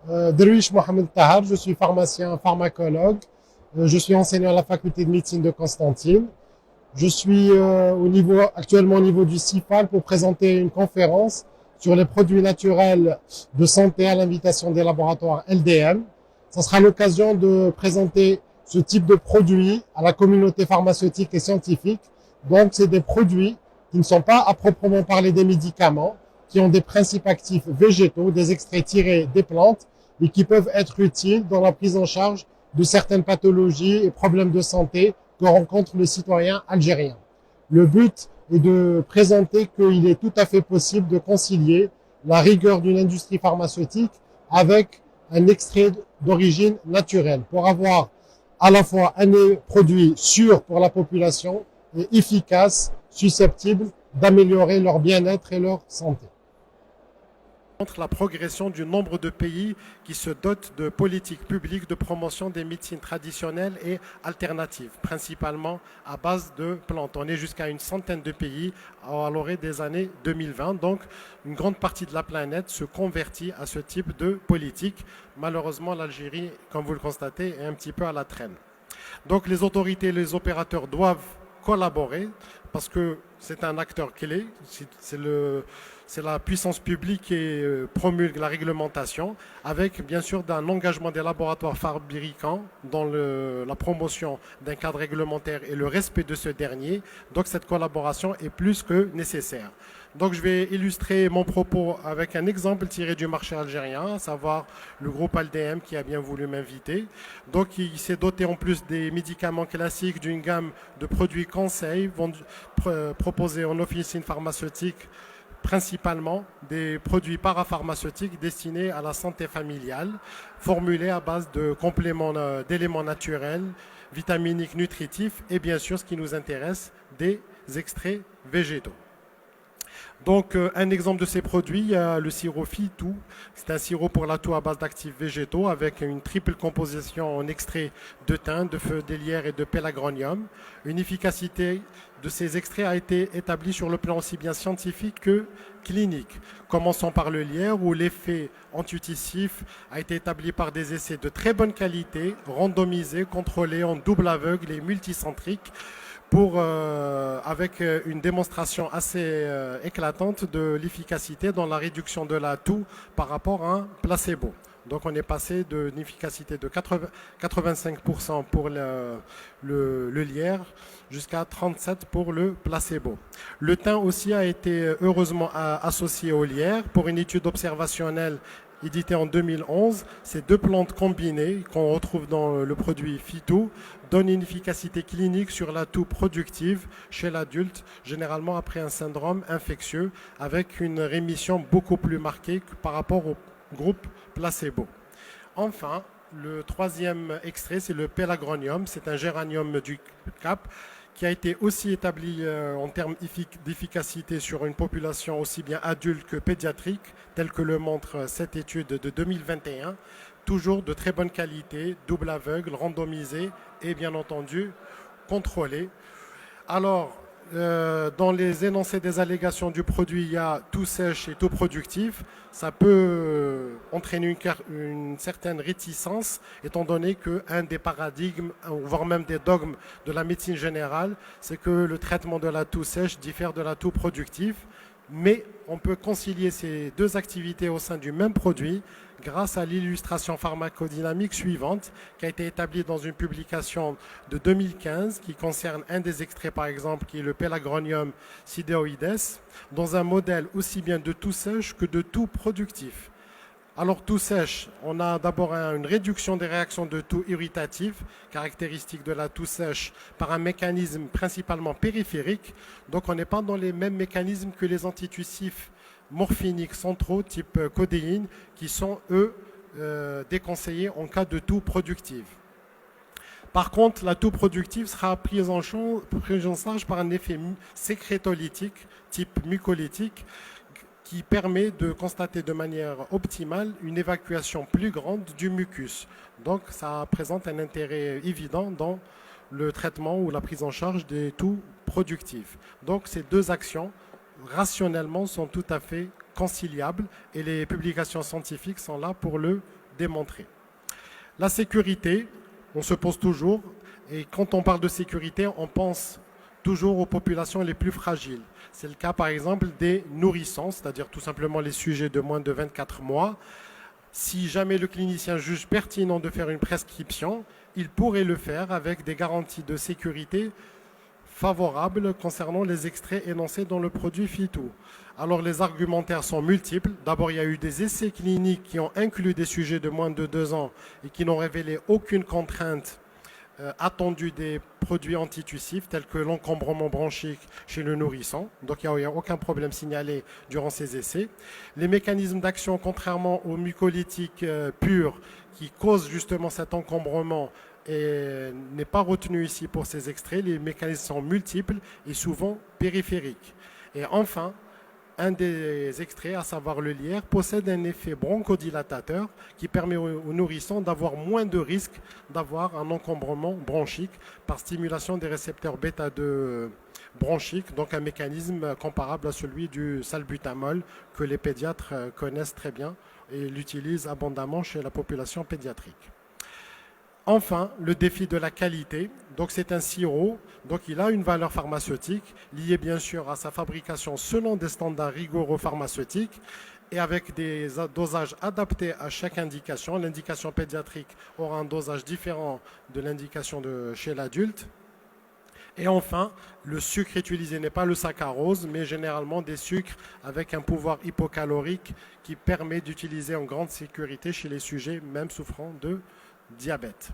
Derwish Mohamed Tahar, je suis pharmacien pharmacologue. Je suis enseignant à la faculté de médecine de Constantine. Je suis actuellement au niveau du CIFAL pour présenter une conférence sur les produits naturels de santé à l'invitation des laboratoires LDM. Ça sera l'occasion de présenter ce type de produits à la communauté pharmaceutique et scientifique. Donc, c'est des produits qui ne sont pas à proprement parler des médicaments, qui ont des principes actifs végétaux, des extraits tirés des plantes et qui peuvent être utiles dans la prise en charge de certaines pathologies et problèmes de santé que rencontrent les citoyens algériens. Le but est de présenter qu'il est tout à fait possible de concilier la rigueur d'une industrie pharmaceutique avec un extrait d'origine naturelle pour avoir à la fois un produit sûr pour la population et efficace, susceptible d'améliorer leur bien-être et leur santé. Contre la progression du nombre de pays qui se dotent de politiques publiques de promotion des médecines traditionnelles et alternatives, principalement à base de plantes. On est jusqu'à une centaine de pays à l'orée des années 2020. Donc, une grande partie de la planète se convertit à ce type de politique. Malheureusement, l'Algérie, comme vous le constatez, est un petit peu à la traîne. Donc, les autorités et les opérateurs doivent collaborer parce que c'est un acteur clé, c'est la puissance publique qui promulgue la réglementation, avec bien sûr un engagement des laboratoires fabricants dans la promotion d'un cadre réglementaire et le respect de ce dernier. Donc cette collaboration est plus que nécessaire. Donc je vais illustrer mon propos avec un exemple tiré du marché algérien, à savoir le groupe LDM qui a bien voulu m'inviter. Donc il s'est doté en plus des médicaments classiques d'une gamme de produits conseils proposés en officine pharmaceutique, principalement des produits parapharmaceutiques destinés à la santé familiale, formulés à base de compléments d'éléments naturels, vitaminiques, nutritifs et bien sûr ce qui nous intéresse, des extraits végétaux. Donc, un exemple de ces produits, il y a le sirop Fitou. C'est un sirop pour la toux à base d'actifs végétaux avec une triple composition en extrait de thym, de feu d'hélière et de pélagronium. Une efficacité de ces extraits a été établie sur le plan aussi bien scientifique que clinique. Commençons par le lierre où l'effet antiuticif a été établi par des essais de très bonne qualité, randomisés, contrôlés en double aveugle et multicentrique, avec une démonstration assez éclatante de l'efficacité dans la réduction de la toux par rapport à un placebo. Donc on est passé d'une efficacité de 85% pour le lierre jusqu'à 37% pour le placebo. Le thym aussi a été heureusement associé au lierre pour une étude observationnelle édité en 2011. Ces deux plantes combinées qu'on retrouve dans le produit Phyto donnent une efficacité clinique sur la toux productive chez l'adulte, généralement après un syndrome infectieux, avec une rémission beaucoup plus marquée que par rapport au groupe placebo. Enfin, le troisième extrait, c'est le pélagronium. C'est un géranium du Cap qui a été aussi établi en termes d'efficacité sur une population aussi bien adulte que pédiatrique, telle que le montre cette étude de 2021. Toujours de très bonne qualité, double aveugle, randomisé et bien entendu contrôlé. Alors, dans les énoncés des allégations du produit, il y a tout sèche et tout productif. Ça peut entraîner une certaine réticence, étant donné qu'un des paradigmes, voire même des dogmes de la médecine générale, c'est que le traitement de la toux sèche diffère de la toux productive. Mais on peut concilier ces deux activités au sein du même produit grâce à l'illustration pharmacodynamique suivante qui a été établie dans une publication de 2015 qui concerne un des extraits par exemple qui est le Pélagronium sidéoides dans un modèle aussi bien de toux sèche que de toux productif. Alors toux sèche, on a d'abord une réduction des réactions de toux irritatives, caractéristique de la toux sèche, par un mécanisme principalement périphérique. Donc on n'est pas dans les mêmes mécanismes que les antitussifs morphiniques centraux type codéine qui sont eux déconseillés en cas de toux productive. Par contre, la toux productive sera prise en charge par un effet sécrétolytique type mucolytique qui permet de constater de manière optimale une évacuation plus grande du mucus. Donc ça présente un intérêt évident dans le traitement ou la prise en charge des toux productifs. Donc ces deux actions, rationnellement, sont tout à fait conciliables et les publications scientifiques sont là pour le démontré. La sécurité, on se pose toujours, et quand on parle de sécurité, on pense toujours aux populations les plus fragiles. C'est le cas par exemple des nourrissons, c'est-à-dire tout simplement les sujets de moins de 24 mois. Si jamais le clinicien juge pertinent de faire une prescription, il pourrait le faire avec des garanties de sécurité favorables concernant les extraits énoncés dans le produit Phyto. Alors les argumentaires sont multiples. D'abord, il y a eu des essais cliniques qui ont inclus des sujets de moins de 2 ans et qui n'ont révélé aucune contrainte attendue des produits antitussifs tels que l'encombrement bronchique chez le nourrisson. Donc il n'y a aucun problème signalé durant ces essais. Les mécanismes d'action, contrairement aux mucolytiques purs qui causent justement cet encombrement, et n'est pas retenu ici pour ces extraits. Les mécanismes sont multiples et souvent périphériques. Et enfin, un des extraits, à savoir le lierre, possède un effet bronchodilatateur qui permet aux nourrissons d'avoir moins de risques d'avoir un encombrement bronchique par stimulation des récepteurs bêta-2 bronchiques, donc un mécanisme comparable à celui du salbutamol que les pédiatres connaissent très bien et l'utilisent abondamment chez la population pédiatrique. Enfin, le défi de la qualité. Donc, c'est un sirop. Donc, il a une valeur pharmaceutique liée bien sûr à sa fabrication selon des standards rigoureux pharmaceutiques et avec des dosages adaptés à chaque indication. L'indication pédiatrique aura un dosage différent de l'indication chez l'adulte. Et enfin, le sucre utilisé n'est pas le saccharose, mais généralement des sucres avec un pouvoir hypocalorique qui permet d'utiliser en grande sécurité chez les sujets même souffrant de diabète.